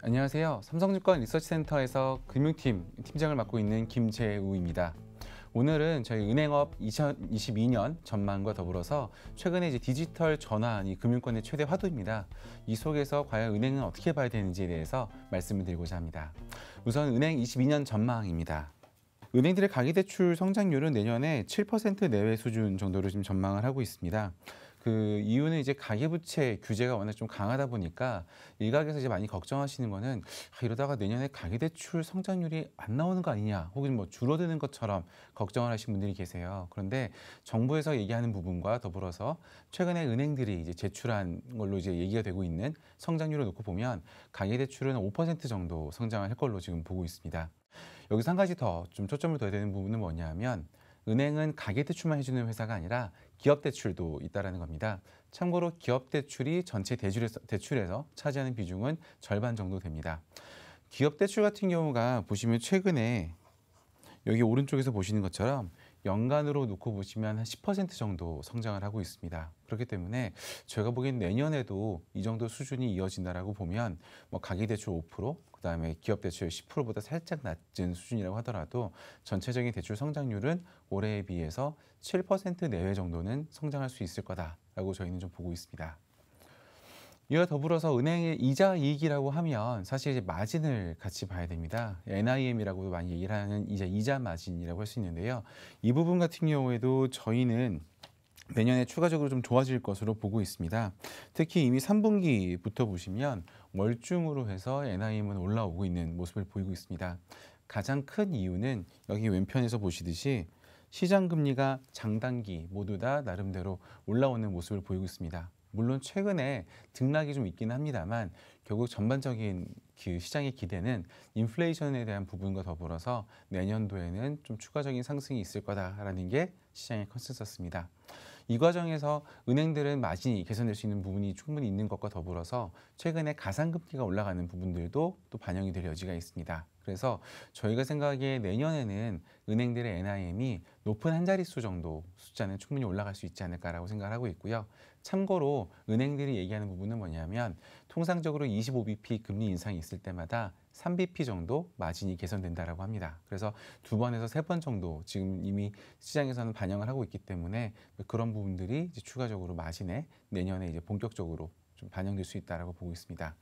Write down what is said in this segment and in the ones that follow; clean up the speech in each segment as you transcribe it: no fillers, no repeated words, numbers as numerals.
안녕하세요. 삼성증권 리서치센터에서 금융팀 팀장을 맡고 있는 김재우입니다. 오늘은 저희 은행업 2022년 전망과 더불어서 최근에 이제 디지털 전환이 금융권의 최대 화두입니다. 이 속에서 과연 은행은 어떻게 봐야 되는지에 대해서 말씀을 드리고자 합니다. 우선 은행 22년 전망입니다. 은행들의 가계대출 성장률은 내년에 7% 내외 수준 정도로 지금 전망을 하고 있습니다. 그 이유는 이제 가계부채 규제가 워낙 좀 강하다 보니까 일각에서 이제 많이 걱정하시는 거는 이러다가 내년에 가계대출 성장률이 안 나오는 거 아니냐, 혹은 뭐 줄어드는 것처럼 걱정을 하시는 분들이 계세요. 그런데 정부에서 얘기하는 부분과 더불어서 최근에 은행들이 이제 제출한 걸로 이제 얘기가 되고 있는 성장률을 놓고 보면 가계대출은 5% 정도 성장할 걸로 지금 보고 있습니다. 여기서 한 가지 더 좀 초점을 둬야 되는 부분은 뭐냐면, 은행은 가계대출만 해주는 회사가 아니라 기업대출도 있다는 겁니다. 참고로 기업대출이 전체 대출에서 차지하는 비중은 절반 정도 됩니다. 기업대출 같은 경우가 보시면 최근에 여기 오른쪽에서 보시는 것처럼 연간으로 놓고 보시면 한 10% 정도 성장을 하고 있습니다. 그렇기 때문에 제가 보기엔 내년에도 이 정도 수준이 이어진다라고 보면 뭐 가계대출 5%, 그다음에 기업대출 10%보다 살짝 낮은 수준이라고 하더라도 전체적인 대출 성장률은 올해에 비해서 7% 내외 정도는 성장할 수 있을 거다라고 저희는 좀 보고 있습니다. 이와 더불어서 은행의 이자 이익이라고 하면 사실 이제 마진을 같이 봐야 됩니다. NIM이라고도 많이 얘기를 하는 이자 마진이라고 할 수 있는데요. 이 부분 같은 경우에도 저희는 내년에 추가적으로 좀 좋아질 것으로 보고 있습니다. 특히 이미 3분기부터 보시면 월중으로 해서 NIM은 올라오고 있는 모습을 보이고 있습니다. 가장 큰 이유는 여기 왼편에서 보시듯이 시장 금리가 장단기 모두 다 나름대로 올라오는 모습을 보이고 있습니다. 물론 최근에 등락이 좀 있긴 합니다만 결국 전반적인 그 시장의 기대는 인플레이션에 대한 부분과 더불어서 내년도에는 좀 추가적인 상승이 있을 거다라는 게 시장의 컨센서스입니다. 이 과정에서 은행들은 마진이 개선될 수 있는 부분이 충분히 있는 것과 더불어서 최근에 가상금리가 올라가는 부분들도 또 반영이 될 여지가 있습니다. 그래서 저희가 생각하기에 내년에는 은행들의 NIM이 높은 한 자릿수 정도 숫자는 충분히 올라갈 수 있지 않을까라고 생각을 하고 있고요. 참고로 은행들이 얘기하는 부분은 뭐냐면 통상적으로 25bp 금리 인상이 있을 때마다 3bp 정도 마진이 개선된다라고 합니다. 그래서 2번에서 3번 정도 지금 이미 시장에서는 반영을 하고 있기 때문에 그런 부분들이 이제 추가적으로 마진에 내년에 이제 본격적으로 좀 반영될 수 있다라고 보고 있습니다.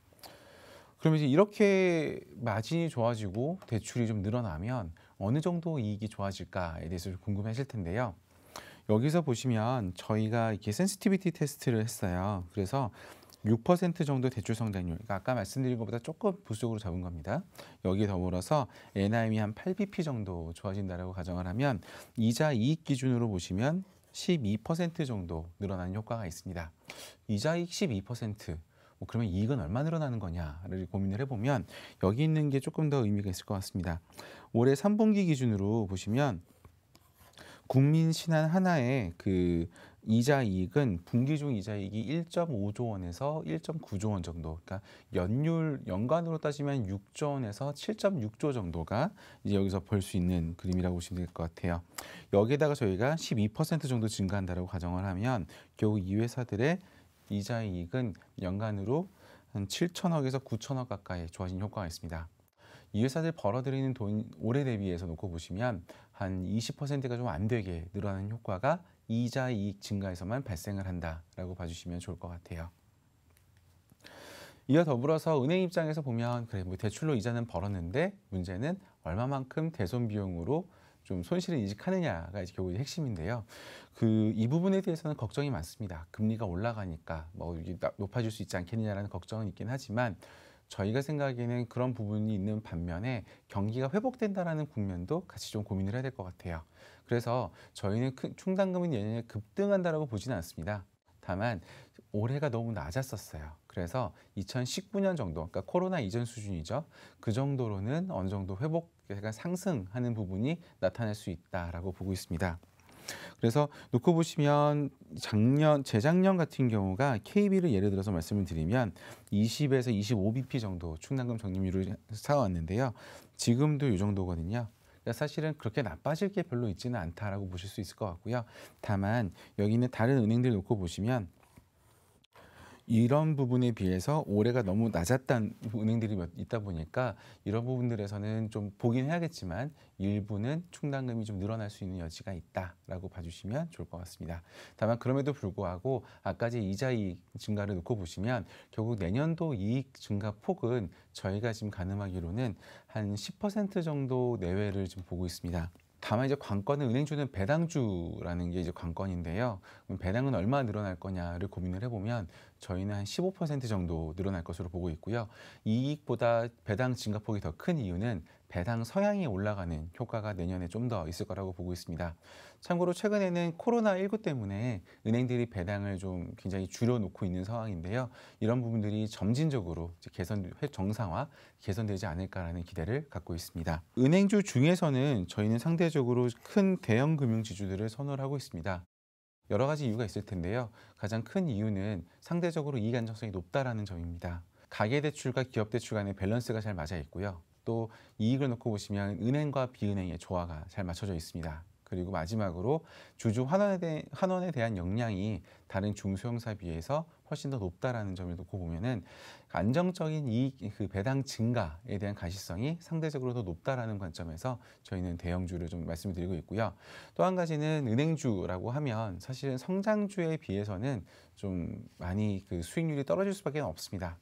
그러면 이제 이렇게 마진이 좋아지고 대출이 좀 늘어나면 어느 정도 이익이 좋아질까에 대해서 좀 궁금하실 텐데요. 여기서 보시면 저희가 이렇게 센시티비티 테스트를 했어요. 그래서 6% 정도 대출 성장률, 그러니까 아까 말씀드린 것보다 조금 보수적으로 잡은 겁니다. 여기에 더불어서 NIM이 한 8bp 정도 좋아진다라고 가정을 하면 이자 이익 기준으로 보시면 12% 정도 늘어나는 효과가 있습니다. 이자 이익 12%, 그러면 이익은 얼마 늘어나는 거냐를 고민을 해보면 여기 있는 게 조금 더 의미가 있을 것 같습니다. 올해 3분기 기준으로 보시면 국민 신한 하나의 그 이자 이익은 분기 중 이자 이익이 1.5조 원에서 1.9조 원 정도, 그러니까 연간으로 따지면 6조 원에서 7.6조 정도가 이제 여기서 벌 수 있는 그림이라고 보시면 될 것 같아요. 여기에다가 저희가 12% 정도 증가한다라고 가정을 하면 결국 이 회사들의 이자 이익은 연간으로 한 7천억에서 9천억 가까이 좋아진 효과가 있습니다. 이 회사들 벌어들이는 돈 올해 대비해서 놓고 보시면 한 20%가 좀 안 되게 늘어나는 효과가 이자 이익 증가에서만 발생을 한다라고 봐주시면 좋을 것 같아요. 이와 더불어서 은행 입장에서 보면 그래 뭐 대출로 이자는 벌었는데 문제는 얼마만큼 대손 비용으로 좀 손실을 인식하느냐가 이제 결국 핵심인데요. 이 부분에 대해서는 걱정이 많습니다. 금리가 올라가니까 뭐 높아질 수 있지 않겠느냐라는 걱정은 있긴 하지만 저희가 생각하기에는 그런 부분이 있는 반면에 경기가 회복된다라는 국면도 같이 좀 고민을 해야 될 것 같아요. 그래서 저희는 충당금이 내년에 급등한다라고 보지는 않습니다. 다만 올해가 너무 낮았었어요. 그래서 2019년 정도, 그러니까 코로나 이전 수준이죠. 그 정도로는 어느 정도 회복, 약간 상승하는 부분이 나타날 수 있다라고 보고 있습니다. 그래서 놓고 보시면 재작년 같은 경우가 KB를 예를 들어서 말씀을 드리면 20에서 25bp 정도 충당금 적립률을 쌓아왔는데요. 지금도 이 정도거든요. 그러니까 사실은 그렇게 나빠질 게 별로 있지는 않다라고 보실 수 있을 것 같고요. 다만 여기 있는 다른 은행들 놓고 보시면 이런 부분에 비해서 올해가 너무 낮았던 은행들이 있다 보니까 이런 부분들에서는 좀 보긴 해야겠지만 일부는 충당금이 좀 늘어날 수 있는 여지가 있다라고 봐주시면 좋을 것 같습니다. 다만 그럼에도 불구하고 아까지 이자 이익 증가를 놓고 보시면 결국 내년도 이익 증가 폭은 저희가 지금 가늠하기로는 한 10% 정도 내외를 좀 보고 있습니다. 다만 이제 관건은 은행주는 배당주라는 게 이제 관건인데요. 그럼 배당은 얼마 늘어날 거냐를 고민을 해보면 저희는 한 15% 정도 늘어날 것으로 보고 있고요. 이익보다 배당 증가폭이 더 큰 이유는 배당 서양이 올라가는 효과가 내년에 좀 더 있을 거라고 보고 있습니다. 참고로 최근에는 코로나19 때문에 은행들이 배당을 좀 굉장히 줄여놓고 있는 상황인데요. 이런 부분들이 점진적으로 정상화, 개선되지 않을까라는 기대를 갖고 있습니다. 은행주 중에서는 저희는 상대적으로 큰 대형 금융지주들을 선호를 하고 있습니다. 여러 가지 이유가 있을 텐데요. 가장 큰 이유는 상대적으로 이익 안정성이 높다라는 점입니다. 가계대출과 기업대출 간의 밸런스가 잘 맞아 있고요. 또 이익을 놓고 보시면 은행과 비은행의 조화가 잘 맞춰져 있습니다. 그리고 마지막으로 주주 환원에 대한 역량이 다른 중소형사에 비해서 훨씬 더 높다라는 점을 놓고 보면은 안정적인 이익 배당 증가에 대한 가시성이 상대적으로 더 높다라는 관점에서 저희는 대형주를 좀 말씀을 드리고 있고요. 또 한 가지는 은행주라고 하면 사실은 성장주에 비해서는 좀 많이 수익률이 떨어질 수밖에 없습니다.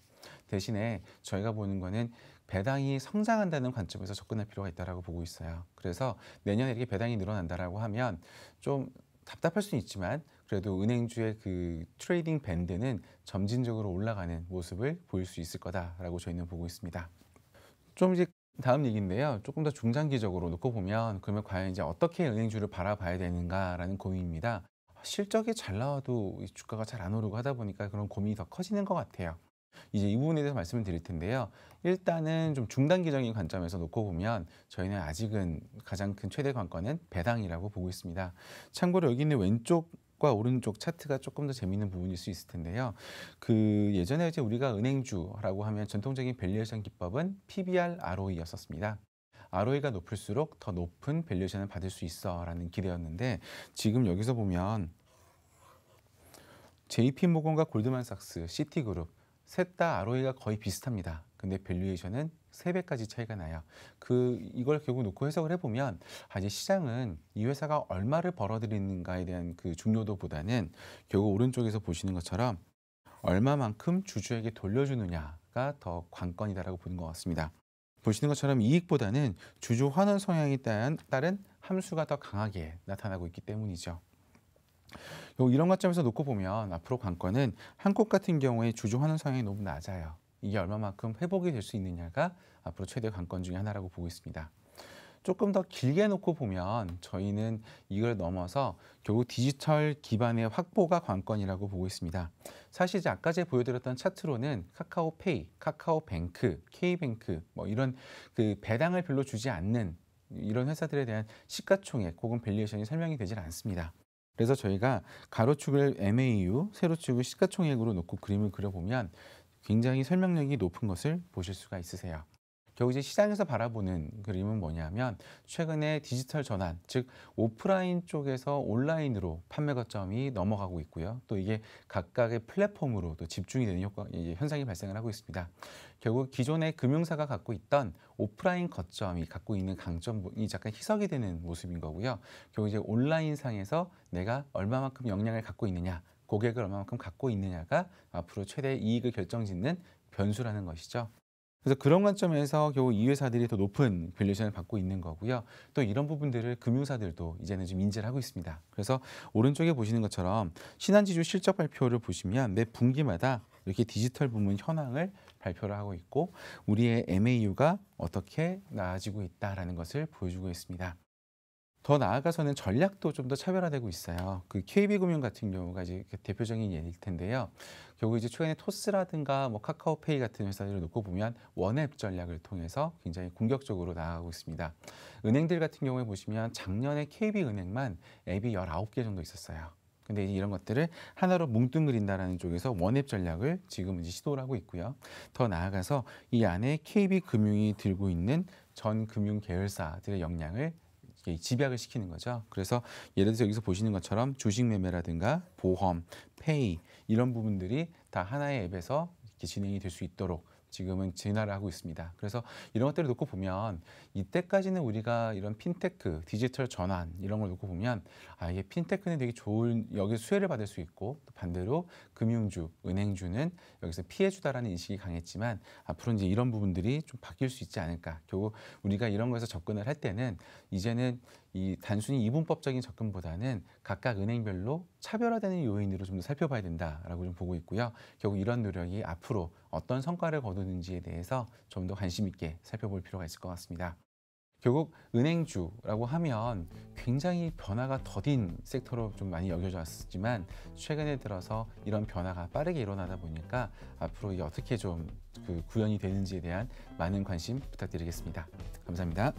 대신에 저희가 보는 거는 배당이 성장한다는 관점에서 접근할 필요가 있다고 보고 있어요. 그래서 내년에 이렇게 배당이 늘어난다라고 하면 좀 답답할 수는 있지만 그래도 은행주의 트레이딩 밴드는 점진적으로 올라가는 모습을 보일 수 있을 거다라고 저희는 보고 있습니다. 좀 이제 다음 얘기인데요. 조금 더 중장기적으로 놓고 보면 그러면 과연 이제 어떻게 은행주를 바라봐야 되는가라는 고민입니다. 실적이 잘 나와도 주가가 잘 안 오르고 하다 보니까 그런 고민이 더 커지는 것 같아요. 이제 이 부분에 대해서 말씀을 드릴 텐데요. 일단은 좀 중단기적인 관점에서 놓고 보면 저희는 아직은 가장 큰 최대 관건은 배당이라고 보고 있습니다. 참고로 여기 있는 왼쪽과 오른쪽 차트가 조금 더 재미있는 부분일 수 있을 텐데요. 예전에 이제 우리가 은행주라고 하면 전통적인 밸류에이션 기법은 PBR, ROE였었습니다. ROE가 높을수록 더 높은 밸류에이션을 받을 수 있어라는 기대였는데 지금 여기서 보면 JP모건과 골드만삭스, 시티그룹 셋 다 ROE가 거의 비슷합니다. 근데 밸류에이션은 3배까지 차이가 나요. 이걸 결국 놓고 해석을 해보면 이제 시장은 이 회사가 얼마를 벌어들이는가에 대한 중요도보다는 결국 오른쪽에서 보시는 것처럼 얼마만큼 주주에게 돌려주느냐가 더 관건이다라고 보는 것 같습니다. 보시는 것처럼 이익보다는 주주 환원 성향에 따른 함수가 더 강하게 나타나고 있기 때문이죠. 이런 관점에서 놓고 보면 앞으로 관건은 한국 같은 경우에 주주 환원 성향이 너무 낮아요. 이게 얼마만큼 회복이 될 수 있느냐가 앞으로 최대 관건 중에 하나라고 보고 있습니다. 조금 더 길게 놓고 보면 저희는 이걸 넘어서 결국 디지털 기반의 확보가 관건이라고 보고 있습니다. 사실 이제 아까 제가 보여드렸던 차트로는 카카오페이, 카카오뱅크, K뱅크 이런 배당을 별로 주지 않는 이런 회사들에 대한 시가총액 혹은 밸류에이션이 설명이 되질 않습니다. 그래서 저희가 가로축을 MAU, 세로축을 시가총액으로 놓고 그림을 그려보면 굉장히 설명력이 높은 것을 보실 수가 있으세요. 결국 이제 시장에서 바라보는 그림은 뭐냐면 최근에 디지털 전환, 즉 오프라인 쪽에서 온라인으로 판매 거점이 넘어가고 있고요. 또 이게 각각의 플랫폼으로 또 집중이 되는 현상이 발생을 하고 있습니다. 결국 기존의 금융사가 갖고 있던 오프라인 거점이 갖고 있는 강점이 약간 희석이 되는 모습인 거고요. 결국 이제 온라인 상에서 내가 얼마만큼 역량을 갖고 있느냐, 고객을 얼마만큼 갖고 있느냐가 앞으로 최대 이익을 결정짓는 변수라는 것이죠. 그래서 그런 관점에서 결국 이 회사들이 더 높은 밸류에이션을 받고 있는 거고요. 또 이런 부분들을 금융사들도 이제는 좀 인지를 하고 있습니다. 그래서 오른쪽에 보시는 것처럼 신한지주 실적 발표를 보시면 매 분기마다 이렇게 디지털 부문 현황을 발표를 하고 있고 우리의 MAU가 어떻게 나아지고 있다라는 것을 보여주고 있습니다. 더 나아가서는 전략도 좀 더 차별화되고 있어요. KB금융 같은 경우가 이제 대표적인 예일 텐데요. 결국 이제 최근에 토스라든가 카카오페이 같은 회사들을 놓고 보면 원앱 전략을 통해서 굉장히 공격적으로 나아가고 있습니다. 은행들 같은 경우에 보시면 작년에 KB은행만 앱이 19개 정도 있었어요. 근데 이제 이런 것들을 하나로 뭉뚱그린다라는 쪽에서 원앱 전략을 지금 이제 시도를 하고 있고요. 더 나아가서 이 안에 KB금융이 들고 있는 전 금융 계열사들의 역량을 집약을 시키는 거죠. 그래서 예를 들어서 여기서 보시는 것처럼 주식 매매라든가 보험, 페이 이런 부분들이 다 하나의 앱에서 이렇게 진행이 될 수 있도록 지금은 진화를 하고 있습니다. 그래서 이런 것들을 놓고 보면 이때까지는 우리가 이런 핀테크, 디지털 전환 이런 걸 놓고 보면 이게 핀테크는 되게 좋은 여기서 수혜를 받을 수 있고 또 반대로 금융주, 은행주는 여기서 피해주다라는 인식이 강했지만 앞으로 이제 이런 부분들이 좀 바뀔 수 있지 않을까. 결국 우리가 이런 거에서 접근을 할 때는 이제는 이 단순히 이분법적인 접근보다는 각각 은행별로 차별화되는 요인으로 좀 더 살펴봐야 된다라고 좀 보고 있고요. 결국 이런 노력이 앞으로 어떤 성과를 거두는지에 대해서 좀 더 관심 있게 살펴볼 필요가 있을 것 같습니다. 결국 은행주라고 하면 굉장히 변화가 더딘 섹터로 좀 많이 여겨져 왔지만 최근에 들어서 이런 변화가 빠르게 일어나다 보니까 앞으로 이게 어떻게 좀 구현이 되는지에 대한 많은 관심 부탁드리겠습니다. 감사합니다.